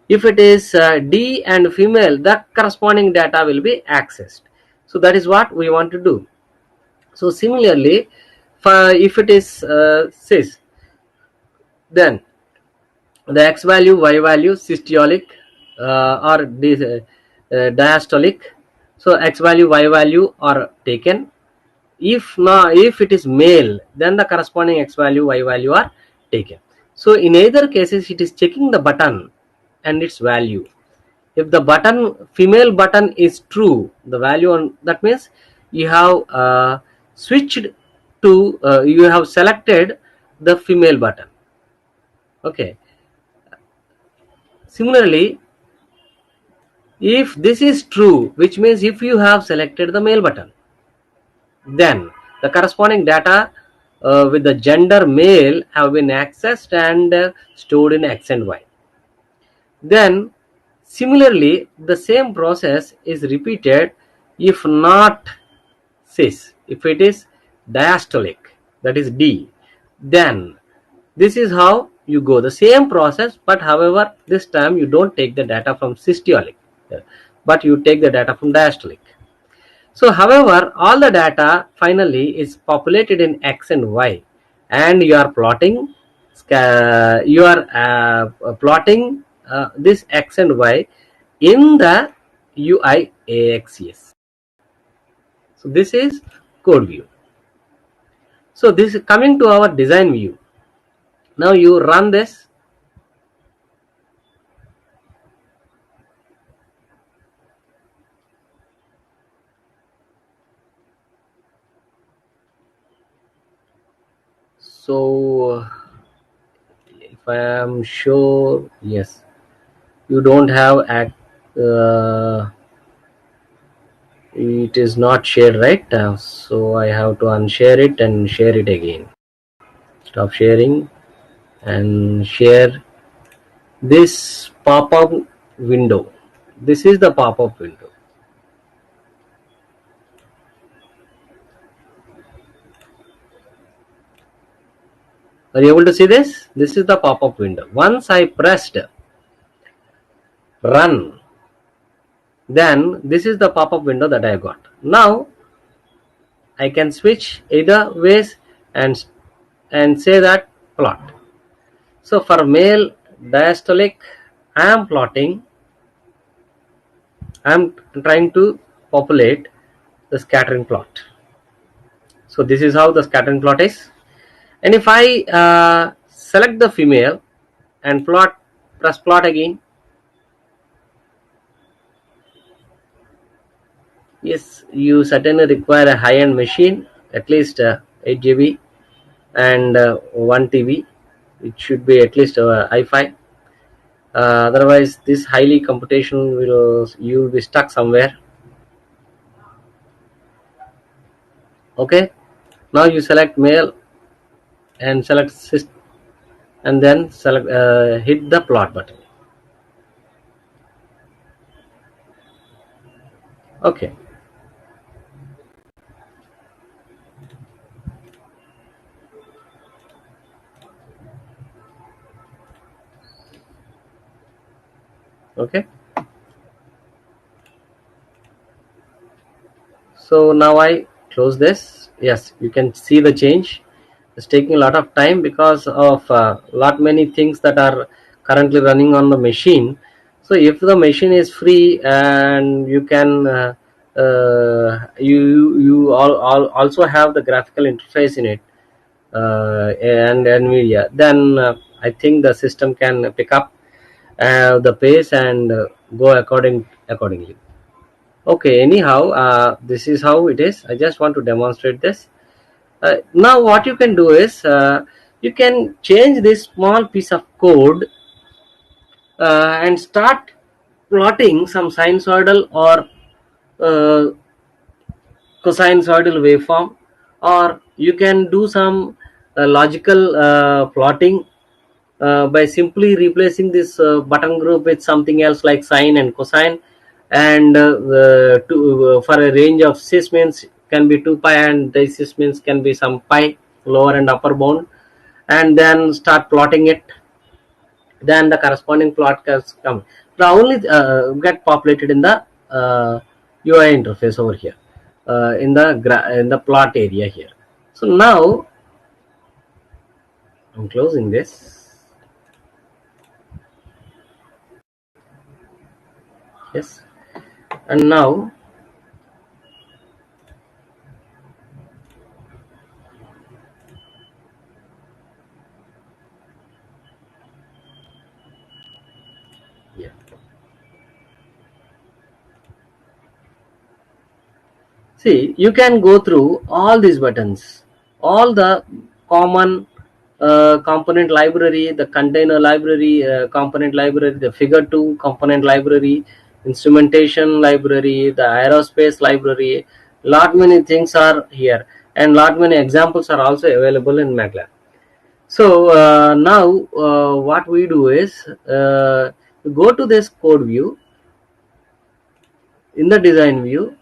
If it is D and female, the corresponding data will be accessed. So that is what we want to do. So similarly, if it is cis, then the X value, Y value, systolic or diastolic. So X value, Y value are taken. If it is male, then the corresponding X value, Y value are taken. So in either cases, it is checking the button and its value. If the button, female button, is true, the value on that means you have switched to you have selected the female button. Okay. Similarly, if this is true, which means if you have selected the male button, then the corresponding data with the gender male have been accessed and stored in X and Y. Then similarly, the same process is repeated if not cis, if it is diastolic, that is D, then this is how you go, the same process, but however this time you don't take the data from systolic, but you take the data from diastolic. So however, all the data finally is populated in X and Y, and you are plotting plotting this X and Y in the UIAXES. So this is code view. So this is coming to our design view. Now you run this. So if I am sure, yes, you don't have it is not shared, right? So I have to unshare it and share it again. Stop sharing and share this pop-up window. This is the pop-up window. Are you able to see this? This is the pop-up window. Once I pressed run, then this is the pop-up window that I got. Now I can switch either ways and say that plot. So for male diastolic, I am plotting, I am trying to populate the scattering plot. So this is how the scattering plot is. And if I select the female and press plot again, Yes, you certainly require a high-end machine, at least 8 GB and 1 TB. It should be at least i5. Otherwise, this highly computation will you will be stuck somewhere. Okay. Now you select mail and select system, and then select hit the plot button. Okay. Okay. So now I close this. Yes, you can see the change. It's taking a lot of time because of lot many things that are currently running on the machine. So if the machine is free and you can you also have the graphical interface in it, and NVIDIA, then I think the system can pick up the pace and go accordingly. Okay, anyhow, this is how it is. I just want to demonstrate this. Now what you can do is you can change this small piece of code and start plotting some sinusoidal or uh, cosinusoidal waveform, or you can do some logical plotting by simply replacing this button group with something else like sine and cosine, and for a range of cis means can be 2 pi and cis means can be some pi lower and upper bound, and then start plotting it. Then the corresponding plot curves come now only get populated in the UI interface over here, in the plot area here. So now I'm closing this. Yes, and now yeah, see, you can go through all these buttons, all the common component library, the container library, component library, the figure 2 component library, instrumentation library, the aerospace library. Lot many things are here, and lot many examples are also available in MATLAB. So now what we do is go to this code view. In the design view,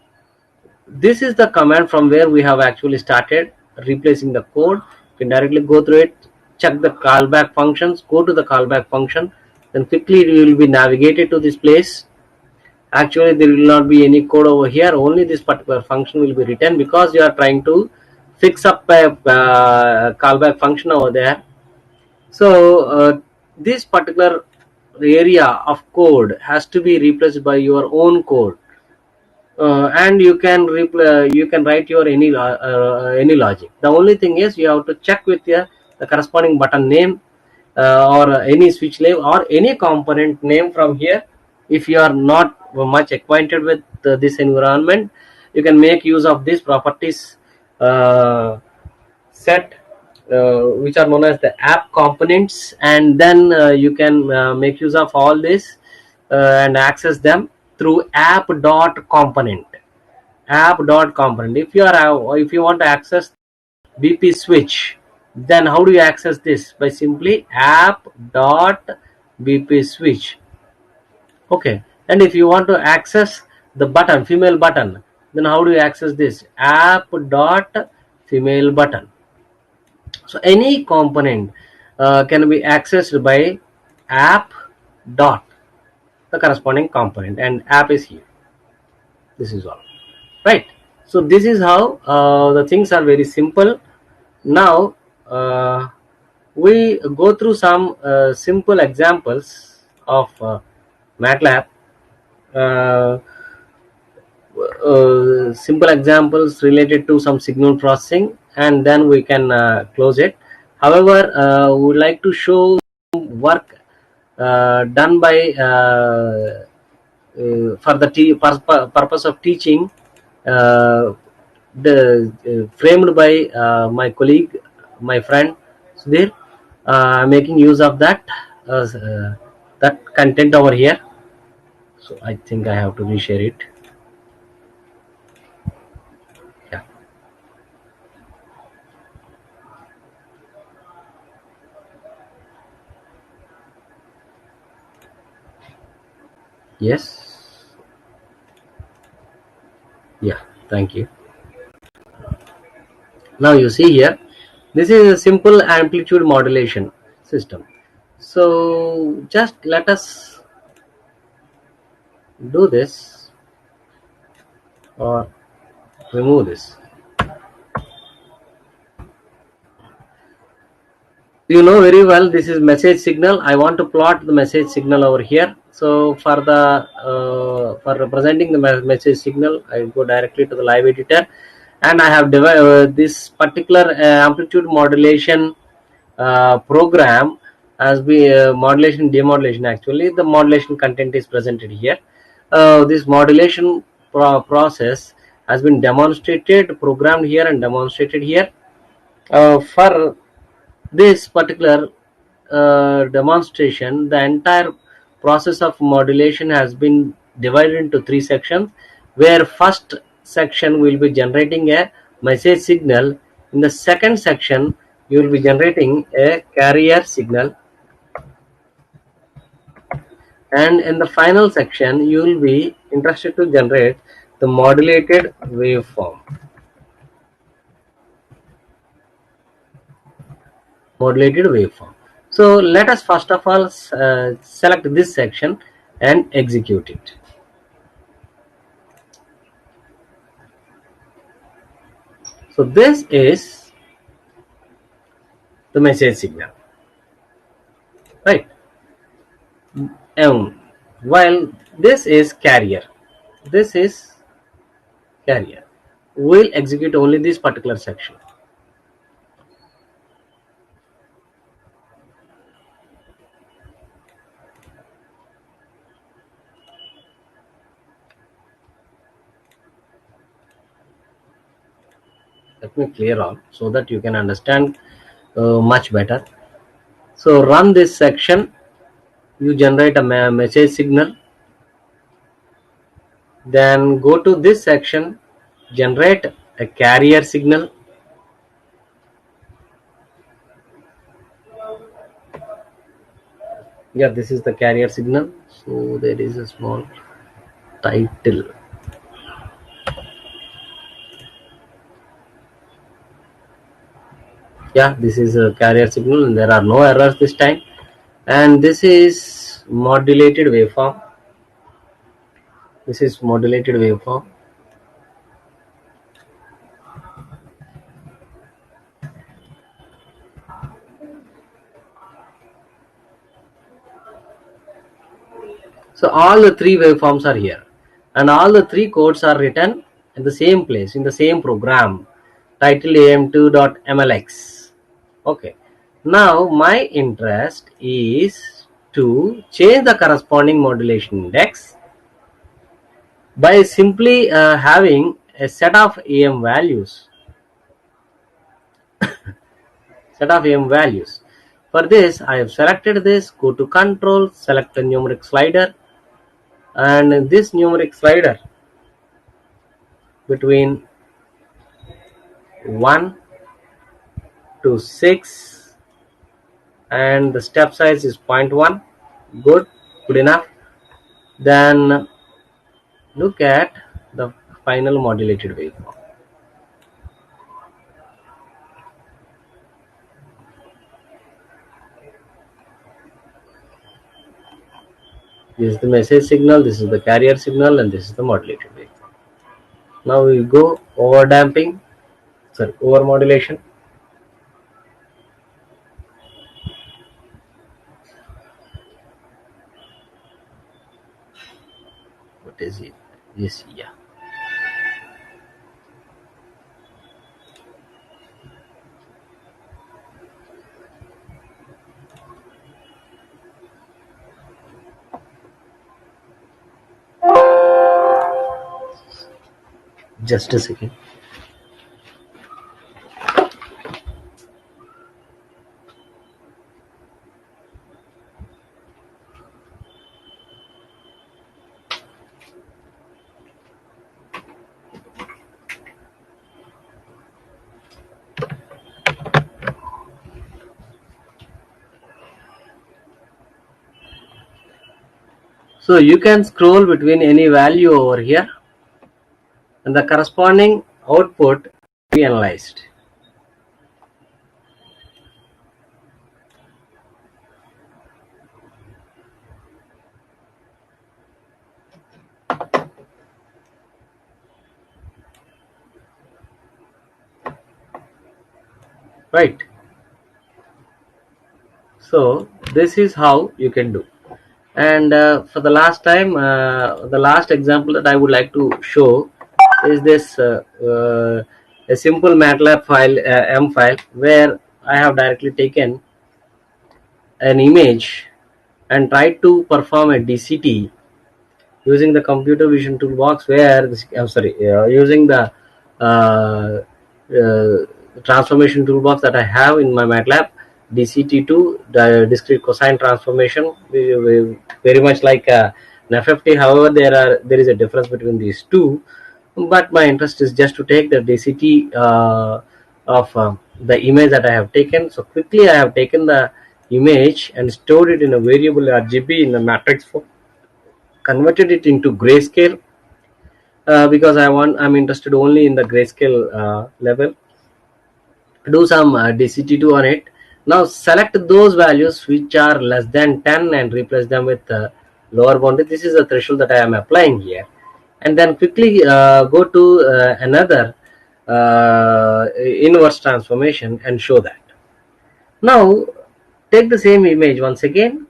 this is the command from where we have actually started replacing the code. You can directly go through it, check the callback functions, go to the callback function, then quickly you will be navigated to this place. Actually there will not be any code over here, only this particular function will be written because you are trying to fix up a callback function over there. So this particular area of code has to be replaced by your own code, and you can write your any logic. The only thing is you have to check with the corresponding button name, or any switch name or any component name from here. If you are not much acquainted with this environment, you can make use of these properties set, which are known as the app components, and then you can make use of all this and access them through app.component. If you want to access BP switch, then how do you access this? By simply app.BP switch. Okay, and if you want to access the button, female button, then how do you access this? App.female button. So any component can be accessed by app dot the corresponding component, and app is here. This is all, right? So this is how the things are very simple. Now we go through some simple examples of MATLAB. Uh, Simple examples related to some signal processing, and then we can close it. However, we would like to show work done by for the purpose of teaching uh, framed by my colleague, my friend Sudhir. I'm making use of that content over here. So I think I have to reshare it. Yeah. Yes. Yeah. Thank you. Now you see here, this is a simple amplitude modulation system. So just let us do this or remove this. You know very well this is message signal. I want to plot the message signal over here. So for representing the message signal, I go directly to the live editor, and I have this particular amplitude modulation program as be modulation demodulation. Actually, the modulation content is presented here. This modulation process has been demonstrated, programmed here, and demonstrated here. For this particular demonstration, the entire process of modulation has been divided into three sections, where first section will be generating a message signal. In the second section, you will be generating a carrier signal, and in the final section, you will be interested to generate the modulated waveform. Modulated waveform. So let us first of all select this section and execute it. So this is the message signal, right? While this is carrier, this is carrier. We'll execute only this particular section. Let me clear all so that you can understand much better. So run this section. You generate a message signal. Then go to this section, generate a carrier signal. Yeah, this is the carrier signal. So there is a small title. Yeah, this is a carrier signal, and there are no errors this time. And this is modulated waveform. This is modulated waveform. So all the three waveforms are here, and all the three codes are written in the same place in the same program, title am2.mlx. Okay. Now my interest is to change the corresponding modulation index by simply having a set of am values. For this, I have selected this. Go to control, select the numeric slider, and this numeric slider between 1 to 6, and the step size is 0.1. Good enough. Then look at the final modulated waveform. This is the message signal, this is the carrier signal, and this is the modulated waveform. Now we go over damping, over modulation. What is it? Yes, yeah. Just a second. So you can scroll between any value over here, and the corresponding output be analyzed. Right. So this is how you can do. And for the last time, the last example that I would like to show is this a simple MATLAB file, M file, where I have directly taken an image and tried to perform a DCT using the computer vision toolbox, where this, using the uh, transformation toolbox that I have in my MATLAB, DCT2, the discrete cosine transformation, very much like an FFT. However, there is a difference between these two, but my interest is just to take the DCT of the image that I have taken. So quickly I have taken the image and stored it in a variable RGB in the matrix form, converted it into grayscale, because I'm interested only in the grayscale level. Do some DCT2 on it. Now select those values which are less than 10 and replace them with lower boundary. This is the threshold that I am applying here, and then quickly go to another inverse transformation and show that. Now take the same image once again,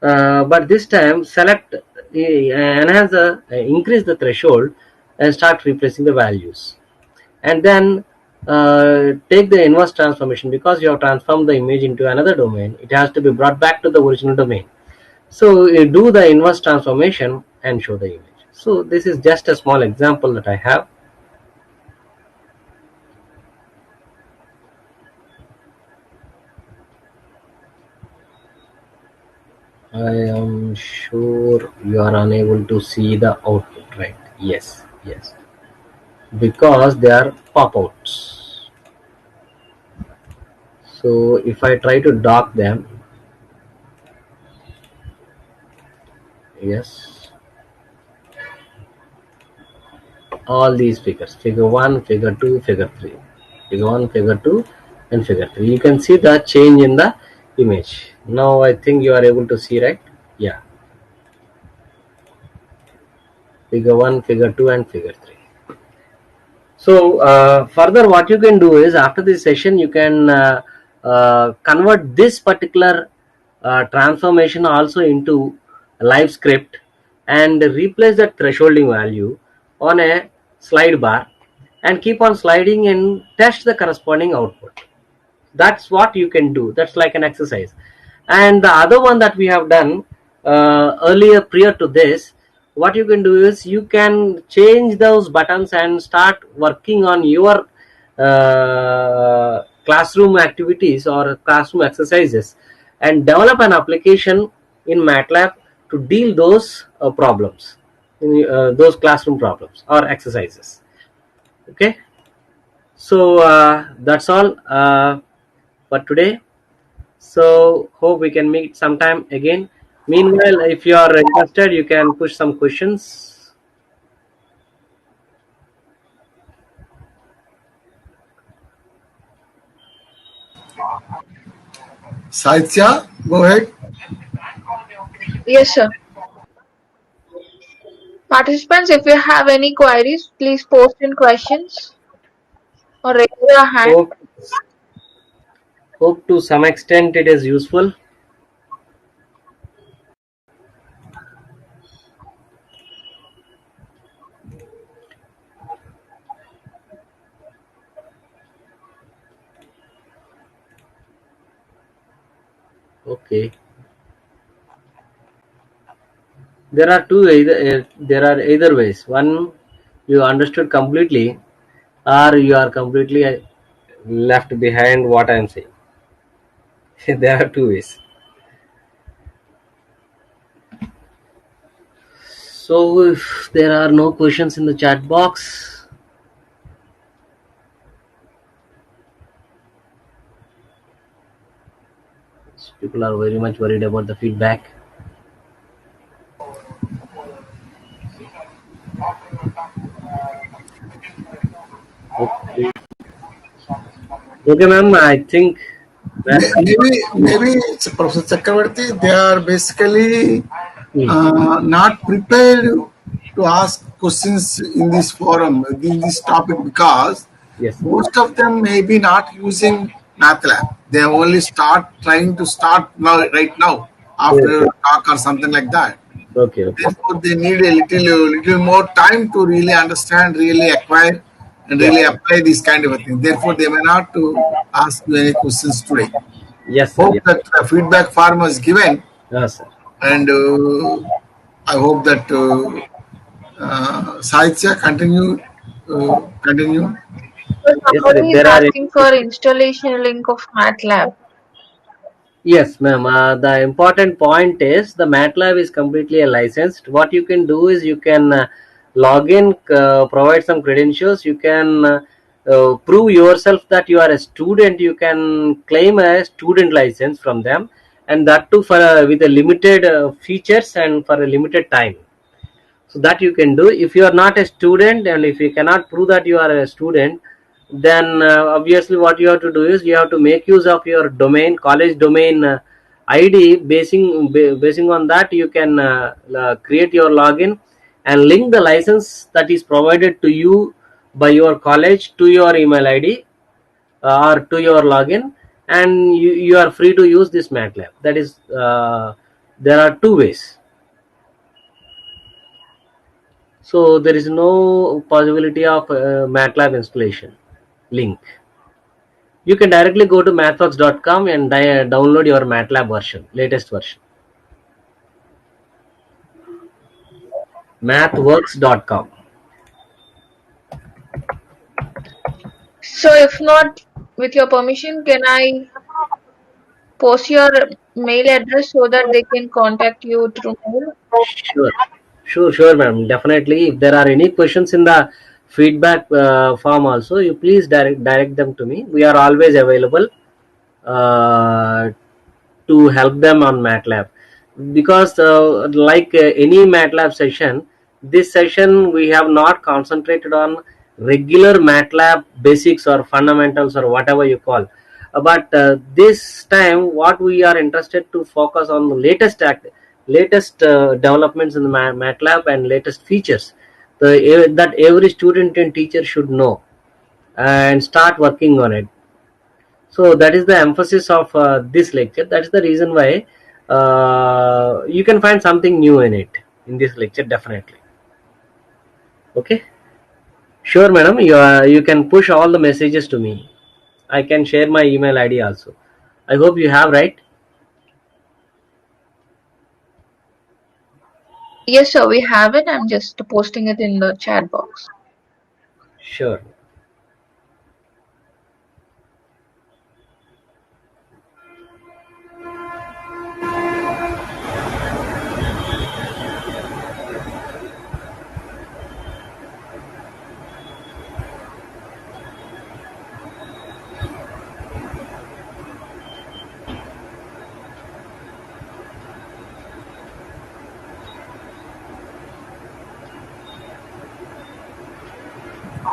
but this time select enhance the increase the threshold and start replacing the values, and then take the inverse transformation. Because you have transformed the image into another domain, it has to be brought back to the original domain. So you do the inverse transformation and show the image. So this is just a small example that I have. I am sure you are unable to see the output, right? Yes, yes, because they are pop-outs. So if I try to dock them, yes, all these figures, figure 1, figure 2, figure 3, figure 1, figure 2, and figure 3, you can see the change in the image. Now I think you are able to see, right? Yeah, figure 1, figure 2, and figure 3. So further what you can do is, after this session, you can convert this particular transformation also into a live script and replace that thresholding value on a slide bar and keep on sliding and test the corresponding output. That's what you can do. That's like an exercise. And the other one that we have done earlier, prior to this, what you can do is you can change those buttons and start working on your classroom activities or classroom exercises, and develop an application in MATLAB to deal those problems, those classroom problems or exercises. Okay, so that's all for today. So hope we can meet sometime again. Meanwhile, if you are interested, you can push some questions. Saitya, go ahead. Yes, sir. Participants, if you have any queries, please post in questions or raise your hand. Hope to some extent it is useful. Okay. There are either ways. One, you understood completely, or you are completely left behind what I am saying. There are two ways. So if there are no questions in the chat box, people are very much worried about the feedback. Okay, okay, ma'am. I think that. Maybe Professor Chakravarti, they are basically Hmm. not prepared to ask questions in this forum, in this topic, because Yes. most of them may be not using MATLAB. They only trying to start now, right now, after Okay. a talk or something like that. Okay. Okay. Therefore, they need a little more time to really understand, really acquire, and Yeah. really apply these kind of a thing. Therefore, they may not to ask you any questions today. Yes, sir. Hope Yes. that the feedback form was given, Yes, sir. and I hope that Sahitya continue. So Yes, sir. If somebody is there are any asking for installation link of MATLAB. Yes, ma'am. The important point is the MATLAB is completely a licensed. What you can do is you can log in, provide some credentials. You can prove yourself that you are a student. You can claim a student license from them, and that too for with a limited features and for a limited time. So that you can do. If you are not a student and if you cannot prove that you are a student, then obviously what you have to do is you have to make use of your domain, college domain id. Basing on that, you can create your login and link the license that is provided to you by your college to your email id or to your login, and you are free to use this MATLAB. That is there are two ways. So there is no possibility of MATLAB installation link. You can directly go to mathworks.com and download your MATLAB version, latest version. Mathworks.com. So if not, with your permission, can I post your mail address so that they can contact you through mail? Sure, sure, ma'am. Definitely. If there are any questions in the feedback form, also you please direct them to me. We are always available uh, to help them on MATLAB, because like any MATLAB session, this session we have not concentrated on regular MATLAB basics or fundamentals or whatever you call. But this time what we are interested to focus on the latest developments in the MATLAB and latest features that every student and teacher should know and start working on it. So that is the emphasis of this lecture. That is the reason why you can find something new in it in this lecture, definitely. Okay, sure, madam. You can push all the messages to me. I can share my email ID also. I hope you have, right? Yes, sir, we have it. I'm just posting it in the chat box. Sure.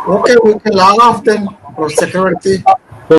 Okay, we can log off then, Professor Chakravarti.